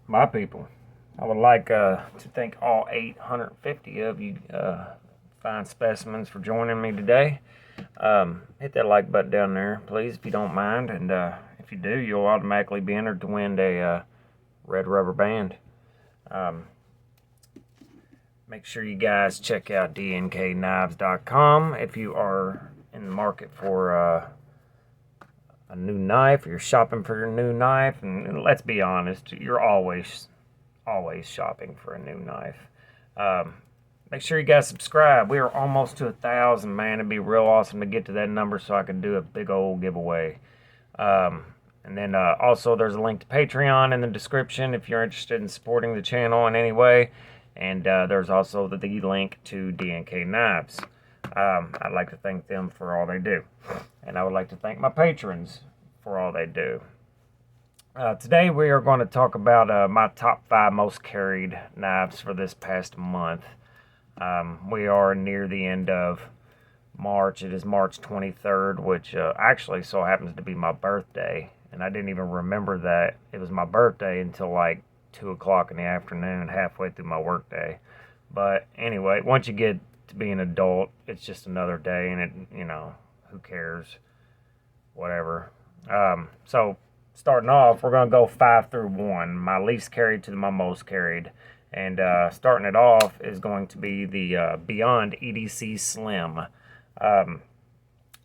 My people, I would like to thank all 850 of you fine specimens for joining me today. Hit that like button down there, please, if you don't mind. And if you do, you'll automatically be entered to win a red rubber band. Make sure you guys check out DNKKnives.com if you are in the market for a new knife, or you're shopping for your new knife. And let's be honest, you're always shopping for a new knife. Make sure you guys subscribe. We are almost to 1,000, man. It'd be real awesome to get to that number so I can do a big old giveaway. And then also there's a link to Patreon in the description if you're interested in supporting the channel in any way. And there's also the link to DNK Knives. I'd like to thank them for all they do. And I would like to thank my patrons for all they do. Today we are going to talk about my top 5 most carried knives for this past month. We are near the end of March. It is March 23rd, which actually so happens to be my birthday. And I didn't even remember that it was my birthday until like 2 o'clock in the afternoon, halfway through my workday. But anyway, once you get to be an adult, it's just another day, and who cares? Whatever. So starting off, we're going to go 5 through 1, my least carried to my most carried. And starting it off is going to be the Beyond EDC Slim.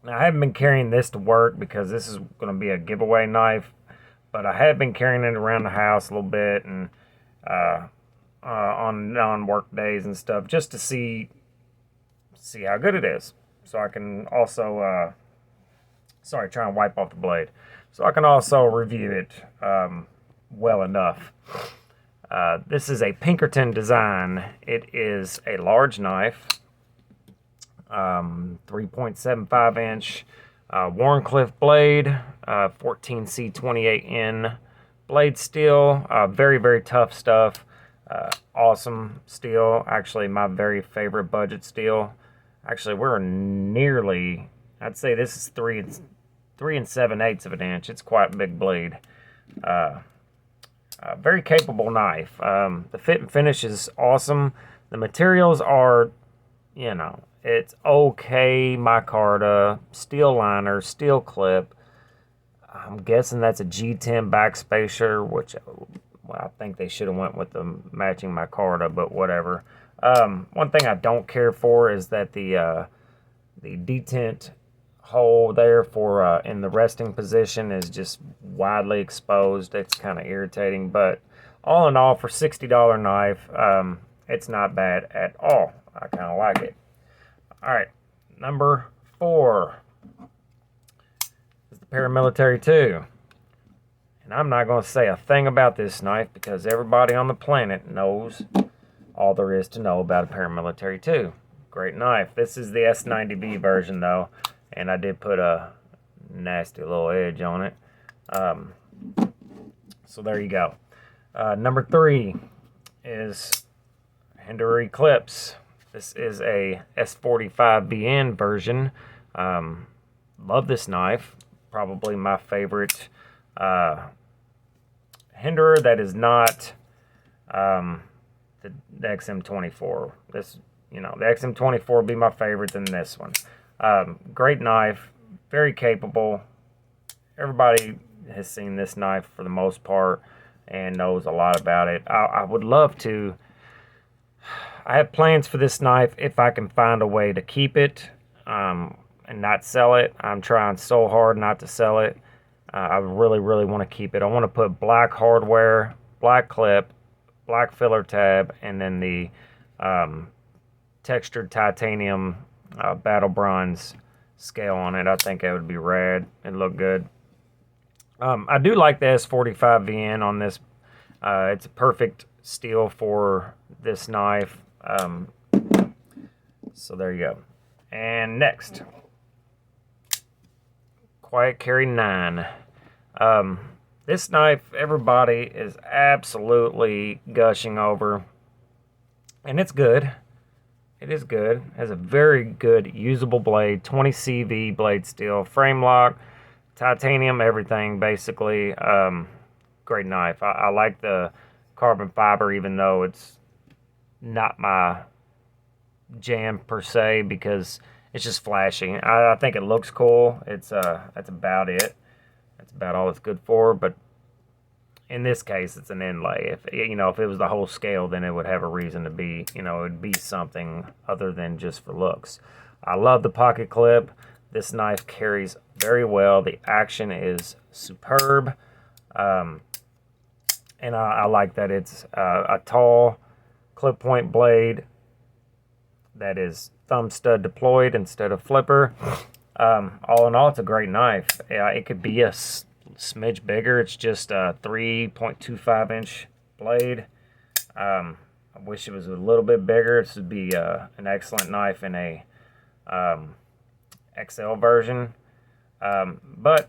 Now, I haven't been carrying this to work because this is going to be a giveaway knife, but I have been carrying it around the house a little bit and on work days and stuff, just to see how good it is. So I can also, trying to wipe off the blade. So I can also review it well enough. This is a Pinkerton design. It is a large knife, 3.75 inch Warncliffe blade, 14C28N blade steel, very, very tough stuff. Awesome steel. Actually, my very favorite budget steel. Actually, we're nearly, I'd say this is 3 7/8 of an inch. It's quite a big blade. Very capable knife. The fit and finish is awesome. The materials are, it's okay. Micarta, steel liner, steel clip. I'm guessing that's a G10 backspacer, which I think they should have went with the matching micarta, but whatever. One thing I don't care for is that the detent hole there for in the resting position is just widely exposed. It's kind of irritating, but all in all, for $60 knife, it's not bad at all. I kind of like it. All right, number 4 is the Paramilitary 2. And I'm not going to say a thing about this knife because everybody on the planet knows all there is to know about a Paramilitary 2. Great knife. This is the S90B version though, and I did put a nasty little edge on it. So there you go. Number 3 is Hinderer Eclipse. This is a S45BN version. Love this knife. Probably my favorite Hinderer that is not the XM24. This, the XM24 would be my favorite than this one. Great knife, very capable. Everybody has seen this knife for the most part and knows a lot about it. I would love to. I have plans for this knife if I can find a way to keep it and not sell it. I'm trying so hard not to sell it. I really, really want to keep it. I want to put black hardware, black clip, black filler tab, and then the textured titanium battle bronze scale on it. I think that would be rad. It'd look good. I do like the S45VN on this. It's a perfect steel for this knife. So there you go. And next, Quiet Carry 9. This knife, everybody is absolutely gushing over, and it's good. It is good. It has a very good usable blade, 20 CV blade steel, frame lock, titanium, everything basically. Great knife. I like the carbon fiber, even though it's not my jam per se, because it's just flashy. I think it looks cool. That's about it. That's about all it's good for. But in this case, it's an inlay. If it was the whole scale, then it would have a reason to be. It would be something other than just for looks. I love the pocket clip. This knife carries very well. The action is superb. And I like that it's a tall clip point blade that is thumb stud deployed instead of flipper. All in all, it's a great knife. It could be a smidge bigger. It's just a 3.25 inch blade. I wish it was a little bit bigger. This would be an excellent knife in a XL version. But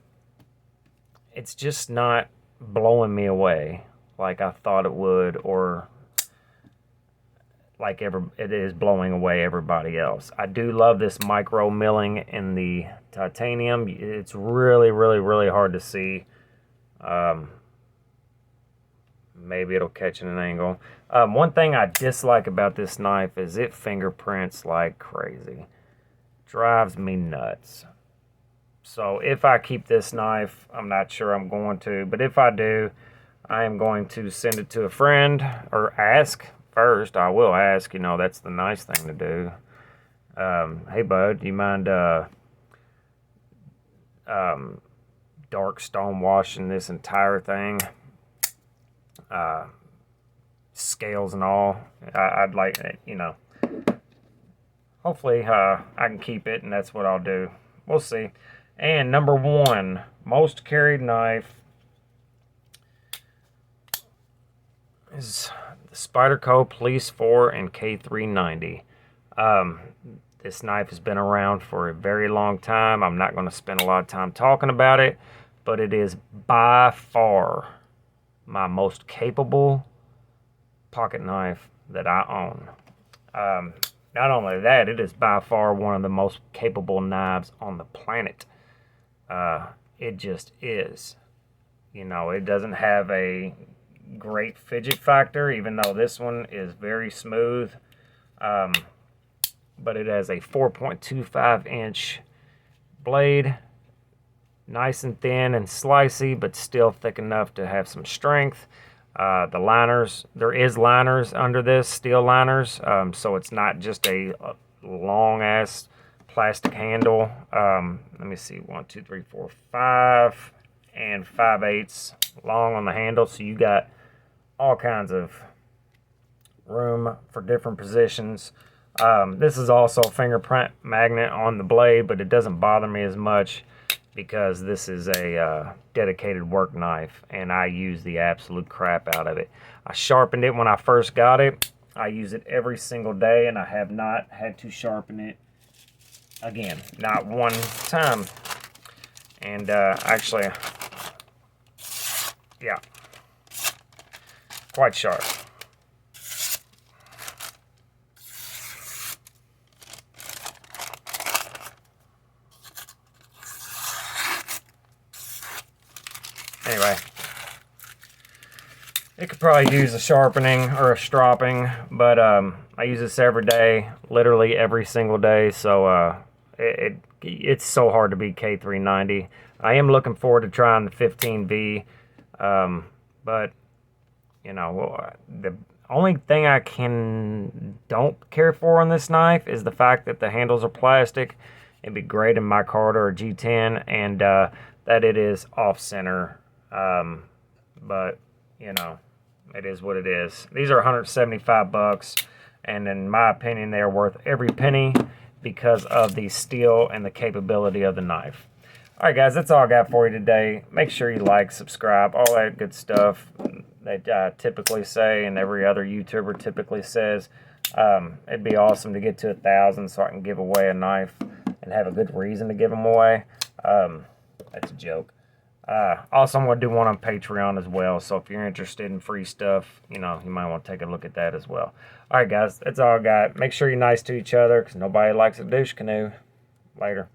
it's just not blowing me away like I thought it would, or like it is blowing away everybody else. I do love this micro milling in the titanium. It's really, really, really hard to see. Maybe it'll catch in an angle. One thing I dislike about this knife is it fingerprints like crazy. Drives me nuts. So if I keep this knife, I'm not sure I'm going to, but if I do, I am going to send it to a friend, or ask first. I will ask, that's the nice thing to do. Hey bud, do you mind dark stone washing this entire thing? Scales and all. I'd like, hopefully I can keep it, and that's what I'll do. We'll see. And number 1 most carried knife is the Spyderco Police 4 and K390. This knife has been around for a very long time. I'm not going to spend a lot of time talking about it, but it is by far my most capable pocket knife that I own. Not only that, it is by far one of the most capable knives on the planet. It just is. It doesn't have a great fidget factor, even though this one is very smooth. But it has a 4.25 inch blade, nice and thin and slicey, but still thick enough to have some strength. The liners, there is liners under this, steel liners, so it's not just a long ass plastic handle. Let me see, 1, 2, 3, 4, 5 and 5/8 long on the handle, so you got all kinds of room for different positions. This is also a fingerprint magnet on the blade, but it doesn't bother me as much because this is a dedicated work knife, and I use the absolute crap out of it. I sharpened it when I first got it. I use it every single day, and I have not had to sharpen it again, not one time. And actually, yeah, quite sharp. Anyway, it could probably use a sharpening or a stropping, but I use this every day, literally every single day, so it's so hard to beat K390. I am looking forward to trying the 15V, but, the only thing I don't care for on this knife is the fact that the handles are plastic. It'd be great in my Carter or G10, and that it is off-center. But it is what it is. These are 175 bucks, and in my opinion, they are worth every penny because of the steel and the capability of the knife. All right, guys, that's all I got for you today. Make sure you like, subscribe, all that good stuff that I typically say, and every other YouTuber typically says. It'd be awesome to get to 1,000 so I can give away a knife and have a good reason to give them away. That's a joke. Also, I'm going to do one on Patreon as well, so if you're interested in free stuff, you might want to take a look at that as well. All right, guys, that's all I got. Make sure you're nice to each other, because nobody likes a douche canoe. Later.